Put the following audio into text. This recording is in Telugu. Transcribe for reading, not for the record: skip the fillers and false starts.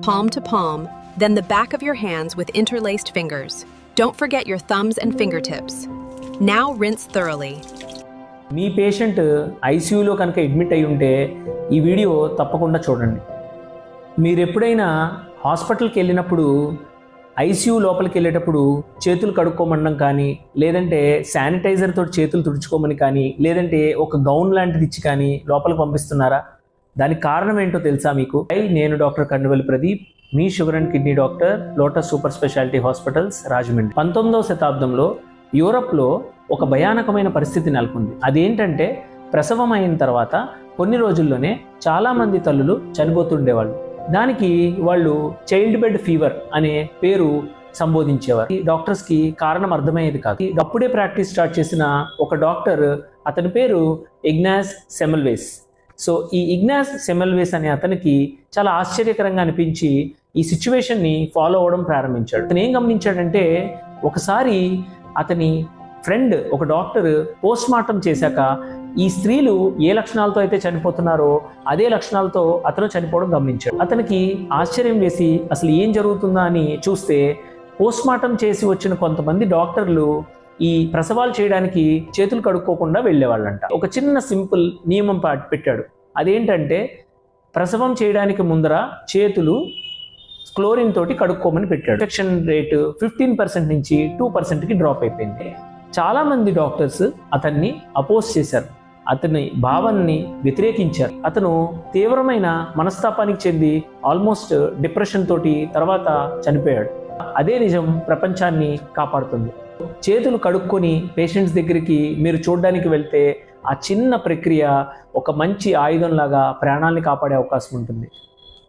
palm to palm, then the back of your hands with interlaced fingers. Don't forget your thumbs and fingertips. Now rinse thoroughly. Me patient ఐసీయూలో కనుక అడ్మిట్ అయి ఉంటే ఈ వీడియో తప్పకుండా చూడండి. మీరు ఎప్పుడైనా హాస్పిటల్కి వెళ్ళినప్పుడు ఐసీయూ లోపలికి వెళ్ళేటప్పుడు చేతులు కడుక్కోమనడం కానీ, లేదంటే శానిటైజర్ తోటి చేతులు తుడుచుకోమని కానీ, లేదంటే ఒక గౌన్ లాంటిది ఇచ్చి కానీ లోపలికి పంపిస్తున్నారా? దానికి కారణం ఏంటో తెలుసా మీకు? నేను డాక్టర్ కండువల్లి ప్రదీప్, మీ sugar and kidney doctor, Lotus super speciality hospitals, Rajahmundry. 19వ శతాబ్దంలో యూరప్లో ఒక భయానకమైన పరిస్థితి నెలకొంది. అదేంటంటే ప్రసవం అయిన తర్వాత కొన్ని రోజుల్లోనే చాలామంది తల్లులు చనిపోతుండేవాళ్ళు. దానికి వాళ్ళు చైల్డ్ బెడ్ ఫీవర్ అనే పేరు సంబోధించేవారు. ఈ డాక్టర్స్కి కారణం అర్థమయ్యేది కాదు. అప్పుడే ప్రాక్టీస్ స్టార్ట్ చేసిన ఒక డాక్టర్, అతని పేరు ఇగ్నాస్ సెమెల్వేస్. సో ఈ ఇగ్నాస్ సెమెల్వేస్ అనే అతనికి చాలా ఆశ్చర్యకరంగా అనిపించి ఈ సిచ్యువేషన్ని ఫాలో అవ్వడం ప్రారంభించాడు. అతను ఏం గమనించాడంటే, ఒకసారి అతని ఫ్రెండ్ ఒక డాక్టర్ పోస్ట్ మార్టం చేశాక ఈ స్త్రీలు ఏ లక్షణాలతో అయితే చనిపోతున్నారో అదే లక్షణాలతో అతను చనిపోవడం గమనించాడు. అతనికి ఆశ్చర్యం వేసి అసలు ఏం జరుగుతుందా అని చూస్తే, పోస్ట్ మార్టం చేసి వచ్చిన కొంతమంది డాక్టర్లు ఈ ప్రసవాలు చేయడానికి చేతులు కడుక్కోకుండా వెళ్ళేవాళ్ళంట. ఒక చిన్న సింపుల్ నియమం పెట్టాడు. అదేంటంటే, ప్రసవం చేయడానికి ముందర చేతులు క్లోరిన్ తోటి కడుక్కోమని పెట్టాడు. ఇన్ఫెక్షన్ రేటు 15% నుంచి 2%కి డ్రాప్ అయిపోయింది. చాలామంది డాక్టర్స్ అతన్ని అపోజ్ చేశారు, అతని భావాన్ని వ్యతిరేకించారు. అతను తీవ్రమైన మనస్తాపానికి చెంది ఆల్మోస్ట్ డిప్రెషన్ తోటి తర్వాత చనిపోయాడు. అదే నిజం ప్రపంచాన్ని కాపాడుతుంది. చేతులు కడుక్కొని పేషెంట్స్ దగ్గరికి మీరు చూడడానికి వెళ్తే ఆ చిన్న ప్రక్రియ ఒక మంచి ఆయుధంలాగా ప్రాణాలని కాపాడే అవకాశం ఉంటుంది.